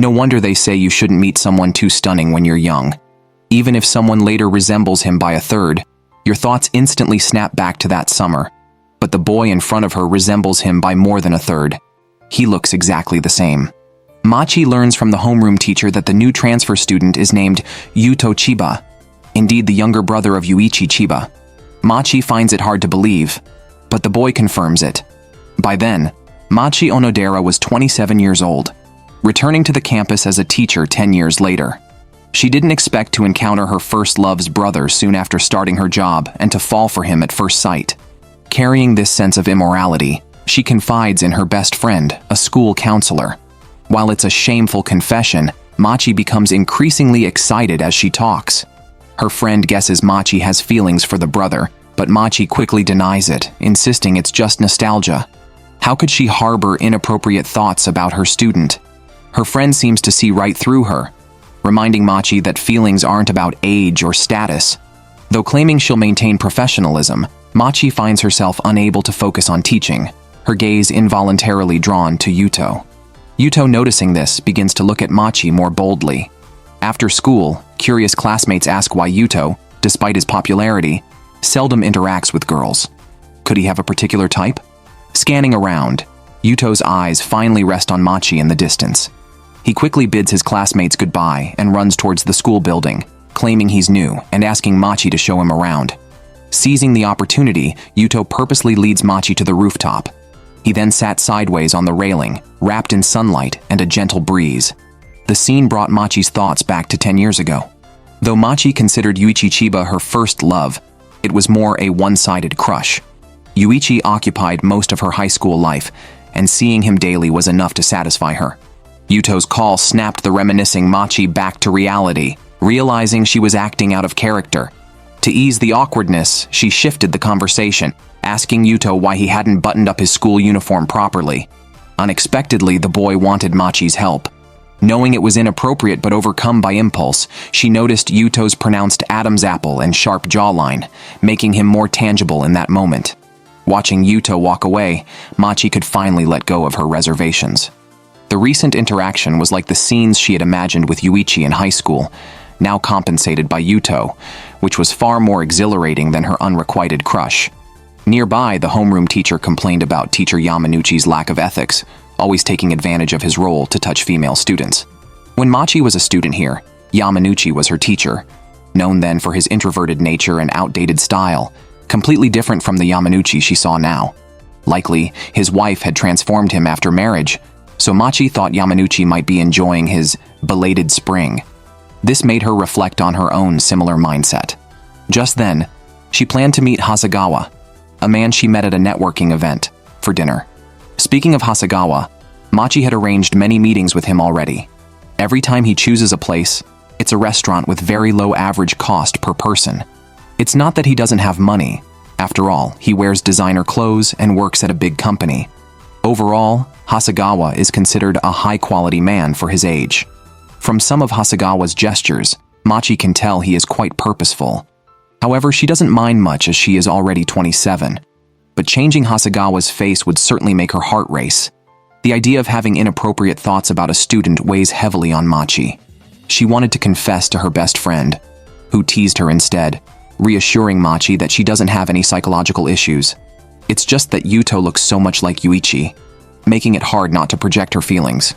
No wonder they say you shouldn't meet someone too stunning when you're young. Even if someone later resembles him by a third, your thoughts instantly snap back to that summer. But the boy in front of her resembles him by more than a third. He looks exactly the same. Machi learns from the homeroom teacher that the new transfer student is named Yuto Chiba, indeed the younger brother of Yuichi Chiba. Machi finds it hard to believe, but the boy confirms it. By then, Machi Onodera was 27 years old, returning to the campus as a teacher 10 years later. She didn't expect to encounter her first love's brother soon after starting her job and to fall for him at first sight. Carrying this sense of immorality, she confides in her best friend, a school counselor. While it's a shameful confession, Machi becomes increasingly excited as she talks. Her friend guesses Machi has feelings for the brother, but Machi quickly denies it, insisting it's just nostalgia. How could she harbor inappropriate thoughts about her student? Her friend seems to see right through her, reminding Machi that feelings aren't about age or status. Though claiming she'll maintain professionalism, Machi finds herself unable to focus on teaching, her gaze involuntarily drawn to Yuto. Yuto, noticing this, begins to look at Machi more boldly. After school, curious classmates ask why Yuto, despite his popularity, seldom interacts with girls. Could he have a particular type? Scanning around, Yuto's eyes finally rest on Machi in the distance. He quickly bids his classmates goodbye and runs towards the school building, claiming he's new and asking Machi to show him around. Seizing the opportunity, Yuto purposely leads Machi to the rooftop. He then sat sideways on the railing, wrapped in sunlight and a gentle breeze. The scene brought Machi's thoughts back to 10 years ago. Though Machi considered Yuichi Chiba her first love, it was more a one-sided crush. Yuichi occupied most of her high school life, and seeing him daily was enough to satisfy her. Yuto's call snapped the reminiscing Machi back to reality, realizing she was acting out of character. To ease the awkwardness, she shifted the conversation, asking Yuto why he hadn't buttoned up his school uniform properly. Unexpectedly, the boy wanted Machi's help. Knowing it was inappropriate but overcome by impulse, she noticed Yuto's pronounced Adam's apple and sharp jawline, making him more tangible in that moment. Watching Yuto walk away, Machi could finally let go of her reservations. The recent interaction was like the scenes she had imagined with Yuichi in high school, now compensated by Yuto, which was far more exhilarating than her unrequited crush. Nearby, the homeroom teacher complained about teacher Yamanouchi's lack of ethics, always taking advantage of his role to touch female students. When Machi was a student here, Yamanouchi was her teacher, known then for his introverted nature and outdated style, completely different from the Yamanouchi she saw now. Likely, his wife had transformed him after marriage, so Machi thought Yamanouchi might be enjoying his belated spring. This made her reflect on her own similar mindset. Just then, she planned to meet Hasegawa, a man she met at a networking event, for dinner. Speaking of Hasegawa, Machi had arranged many meetings with him already. Every time he chooses a place, it's a restaurant with very low average cost per person. It's not that he doesn't have money. After all, he wears designer clothes and works at a big company. Overall, Hasegawa is considered a high-quality man for his age. From some of Hasegawa's gestures, Machi can tell he is quite purposeful. However, she doesn't mind much as she is already 27. But changing Hasegawa's face would certainly make her heart race. The idea of having inappropriate thoughts about a student weighs heavily on Machi. She wanted to confess to her best friend, who teased her instead, reassuring Machi that she doesn't have any psychological issues. It's just that Yuto looks so much like Yuichi, making it hard not to project her feelings.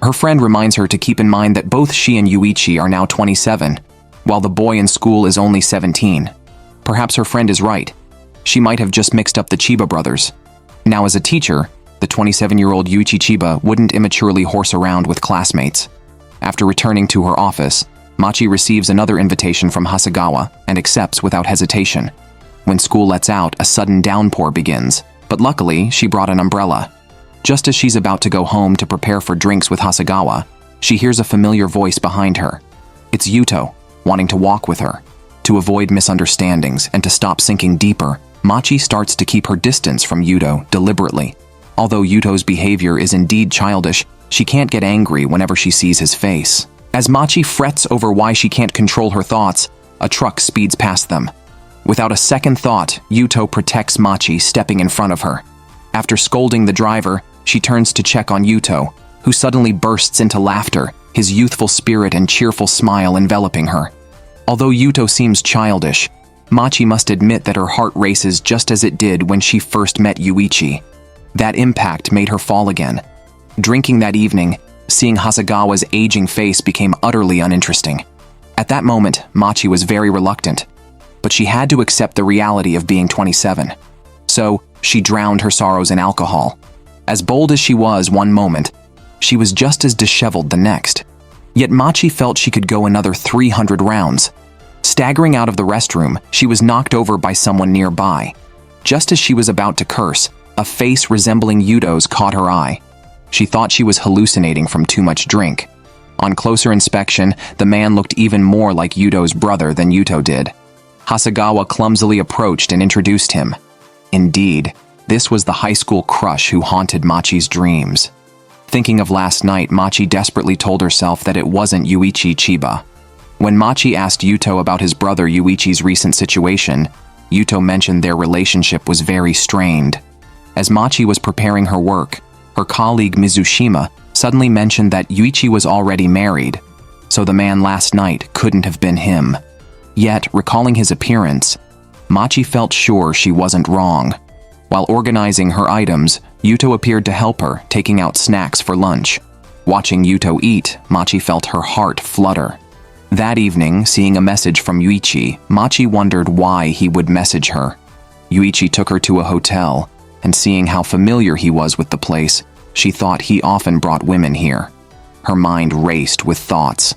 Her friend reminds her to keep in mind that both she and Yuichi are now 27, while the boy in school is only 17. Perhaps her friend is right. She might have just mixed up the Chiba brothers. Now as a teacher, the 27-year-old Yuichi Chiba wouldn't immaturely horse around with classmates. After returning to her office, Machi receives another invitation from Hasegawa and accepts without hesitation. When school lets out, a sudden downpour begins, but luckily she brought an umbrella. Just as she's about to go home to prepare for drinks with Hasegawa, she hears a familiar voice behind her. It's Yuto, wanting to walk with her. To avoid misunderstandings and to stop sinking deeper, Machi starts to keep her distance from Yuto deliberately. Although Yuto's behavior is indeed childish, she can't get angry whenever she sees his face. As Machi frets over why she can't control her thoughts, a truck speeds past them. Without a second thought, Yuto protects Machi, stepping in front of her. After scolding the driver, she turns to check on Yuto, who suddenly bursts into laughter, his youthful spirit and cheerful smile enveloping her. Although Yuto seems childish, Machi must admit that her heart races just as it did when she first met Yuichi. That impact made her fall again. Drinking that evening, seeing Hasegawa's aging face became utterly uninteresting. At that moment, Machi was very reluctant, but she had to accept the reality of being 27. So, she drowned her sorrows in alcohol. As bold as she was one moment, she was just as disheveled the next. Yet Machi felt she could go another 300 rounds. Staggering out of the restroom, she was knocked over by someone nearby. Just as she was about to curse, a face resembling Yuto's caught her eye. She thought she was hallucinating from too much drink. On closer inspection, the man looked even more like Yuto's brother than Yuto did. Hasegawa clumsily approached and introduced him. Indeed, this was the high school crush who haunted Machi's dreams. Thinking of last night, Machi desperately told herself that it wasn't Yuichi Chiba. When Machi asked Yuto about his brother Yuichi's recent situation, Yuto mentioned their relationship was very strained. As Machi was preparing her work, her colleague Mizushima suddenly mentioned that Yuichi was already married, so the man last night couldn't have been him. Yet, recalling his appearance, Machi felt sure she wasn't wrong. While organizing her items, Yuto appeared to help her, taking out snacks for lunch. Watching Yuto eat, Machi felt her heart flutter. That evening, seeing a message from Yuichi, Machi wondered why he would message her. Yuichi took her to a hotel, and seeing how familiar he was with the place, she thought he often brought women here. Her mind raced with thoughts.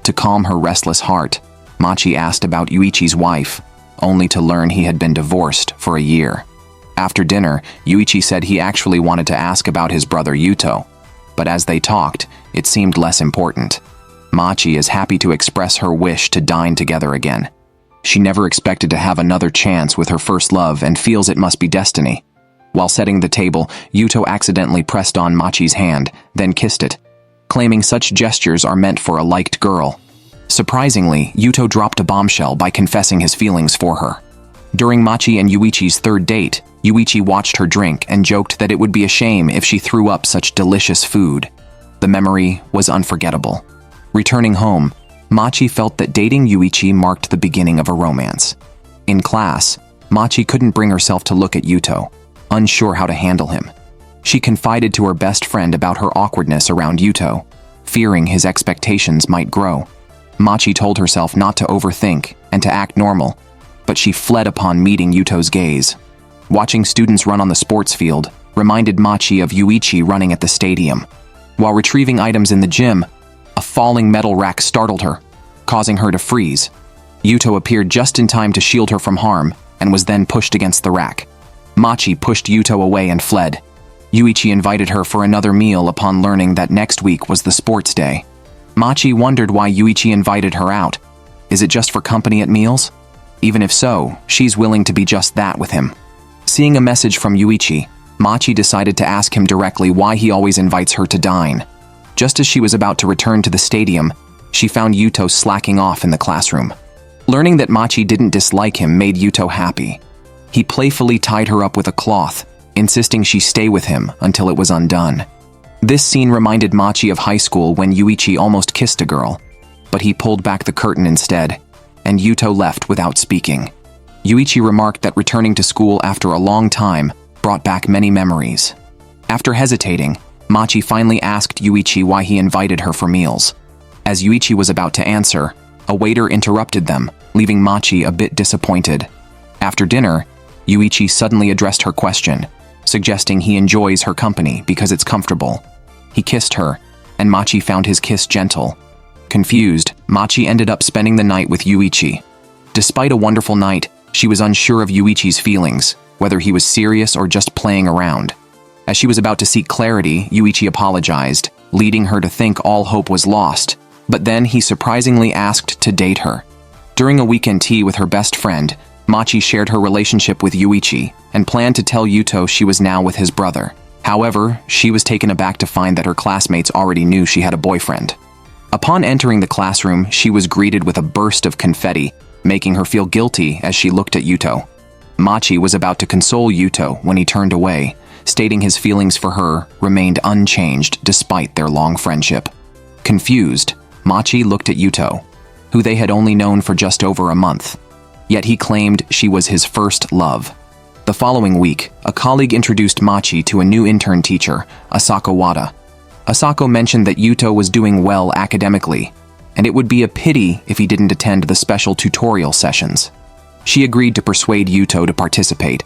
To calm her restless heart, Machi asked about Yuichi's wife, only to learn he had been divorced for a year. After dinner, Yuichi said he actually wanted to ask about his brother Yuto, but as they talked, it seemed less important. Machi is happy to express her wish to dine together again. She never expected to have another chance with her first love and feels it must be destiny. While setting the table, Yuto accidentally pressed on Machi's hand, then kissed it, claiming such gestures are meant for a liked girl. Surprisingly, Yuto dropped a bombshell by confessing his feelings for her. During Machi and Yuichi's third date, Yuichi watched her drink and joked that it would be a shame if she threw up such delicious food. The memory was unforgettable. Returning home, Machi felt that dating Yuichi marked the beginning of a romance. In class, Machi couldn't bring herself to look at Yuto, unsure how to handle him. She confided to her best friend about her awkwardness around Yuto, fearing his expectations might grow. Machi told herself not to overthink and to act normal, but she fled upon meeting Yuto's gaze. Watching students run on the sports field reminded Machi of Yuichi running at the stadium. While retrieving items in the gym, a falling metal rack startled her, causing her to freeze. Yuto appeared just in time to shield her from harm and was then pushed against the rack. Machi pushed Yuto away and fled. Yuichi invited her for another meal upon learning that next week was the sports day. Machi wondered why Yuichi invited her out. Is it just for company at meals? Even if so, she's willing to be just that with him. Seeing a message from Yuichi, Machi decided to ask him directly why he always invites her to dine. Just as she was about to return to the stadium, she found Yuto slacking off in the classroom. Learning that Machi didn't dislike him made Yuto happy. He playfully tied her up with a cloth, insisting she stay with him until it was undone. This scene reminded Machi of high school when Yuichi almost kissed a girl, but he pulled back the curtain instead, and Yuto left without speaking. Yuichi remarked that returning to school after a long time brought back many memories. After hesitating, Machi finally asked Yuichi why he invited her for meals. As Yuichi was about to answer, a waiter interrupted them, leaving Machi a bit disappointed. After dinner, Yuichi suddenly addressed her question, suggesting he enjoys her company because it's comfortable. He kissed her, and Machi found his kiss gentle. Confused, Machi ended up spending the night with Yuichi. Despite a wonderful night, she was unsure of Yuichi's feelings, whether he was serious or just playing around. As she was about to seek clarity, Yuichi apologized, leading her to think all hope was lost, but then he surprisingly asked to date her. During a weekend tea with her best friend, Machi shared her relationship with Yuichi and planned to tell Yuto she was now with his brother. However, she was taken aback to find that her classmates already knew she had a boyfriend. Upon entering the classroom, she was greeted with a burst of confetti, making her feel guilty as she looked at Yuto. Machi was about to console Yuto when he turned away, stating his feelings for her remained unchanged despite their long friendship. Confused, Machi looked at Yuto, who they had only known for just over a month. Yet he claimed she was his first love. The following week, a colleague introduced Machi to a new intern teacher, Asako Wada. Asako mentioned that Yuto was doing well academically, and it would be a pity if he didn't attend the special tutorial sessions. She agreed to persuade Yuto to participate.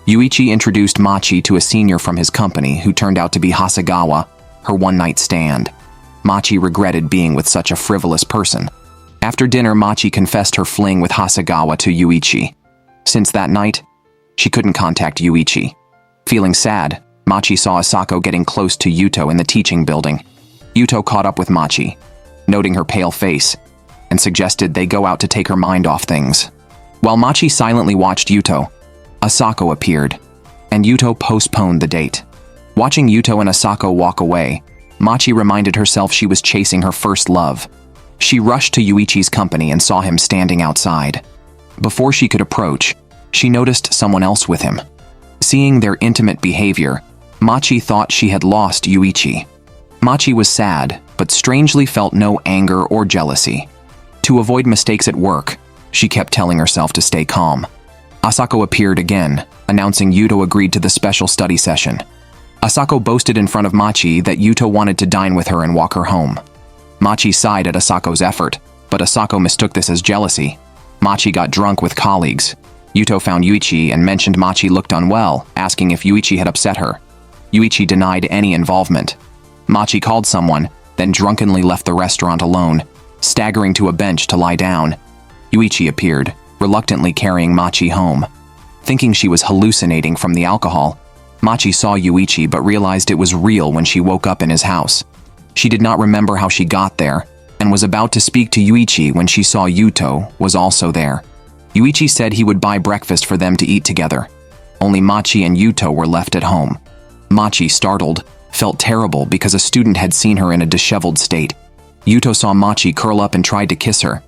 Yuichi introduced Machi to a senior from his company who turned out to be Hasegawa, her one-night stand. Machi regretted being with such a frivolous person. After dinner, Machi confessed her fling with Hasegawa to Yuichi. Since that night, she couldn't contact Yuichi. Feeling sad, Machi saw Asako getting close to Yuto in the teaching building. Yuto caught up with Machi, noting her pale face, and suggested they go out to take her mind off things. While Machi silently watched Yuto, Asako appeared, and Yuto postponed the date. Watching Yuto and Asako walk away, Machi reminded herself she was chasing her first love. She rushed to Yuichi's company and saw him standing outside. Before she could approach, she noticed someone else with him. Seeing their intimate behavior, Machi thought she had lost Yuichi. Machi was sad, but strangely felt no anger or jealousy. To avoid mistakes at work, she kept telling herself to stay calm. Asako appeared again, announcing Yuto agreed to the special study session. Asako boasted in front of Machi that Yuto wanted to dine with her and walk her home. Machi sighed at Asako's effort, but Asako mistook this as jealousy. Machi got drunk with colleagues. Yuto found Yuichi and mentioned Machi looked unwell, asking if Yuichi had upset her. Yuichi denied any involvement. Machi called someone, then drunkenly left the restaurant alone, staggering to a bench to lie down. Yuichi appeared, reluctantly carrying Machi home. Thinking she was hallucinating from the alcohol, Machi saw Yuichi but realized it was real when she woke up in his house. She did not remember how she got there, and was about to speak to Yuichi when she saw Yuto was also there. Yuichi said he would buy breakfast for them to eat together. Only Machi and Yuto were left at home. Machi, startled, felt terrible because a student had seen her in a disheveled state. Yuto saw Machi curl up and tried to kiss her,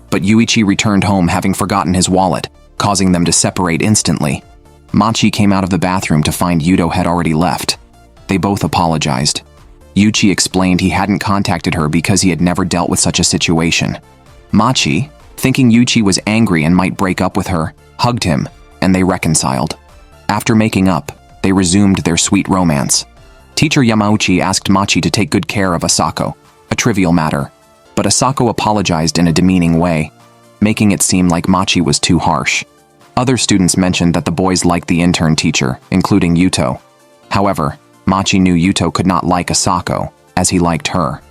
but Yuichi returned home having forgotten his wallet, causing them to separate instantly. Machi came out of the bathroom to find Yuto had already left. They both apologized. Yuichi explained he hadn't contacted her because he had never dealt with such a situation. Machi, thinking Yuichi was angry and might break up with her, hugged him, and they reconciled. After making up, they resumed their sweet romance. Teacher Yamauchi asked Machi to take good care of Asako, a trivial matter, but Asako apologized in a demeaning way, making it seem like Machi was too harsh. Other students mentioned that the boys liked the intern teacher, including Yuto. However, Machi knew Yuto could not like Asako, as he liked her.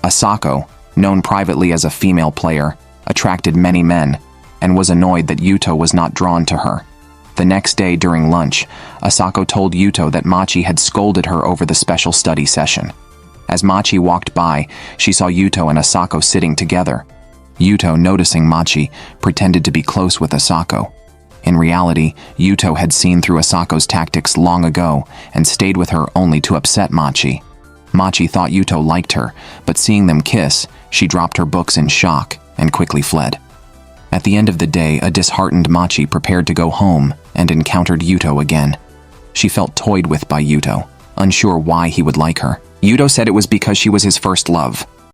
Asako, known privately as a female player, attracted many men, and was annoyed that Yuto was not drawn to her. The next day during lunch, Asako told Yuto that Machi had scolded her over the special study session. As Machi walked by, she saw Yuto and Asako sitting together. Yuto, noticing Machi, pretended to be close with Asako. In reality, Yuto had seen through Asako's tactics long ago and stayed with her only to upset Machi. Machi thought Yuto liked her, but seeing them kiss, she dropped her books in shock and quickly fled. At the end of the day, a disheartened Machi prepared to go home and encountered Yuto again. She felt toyed with by Yuto, unsure why he would like her. Yuto said it was because she was his first love.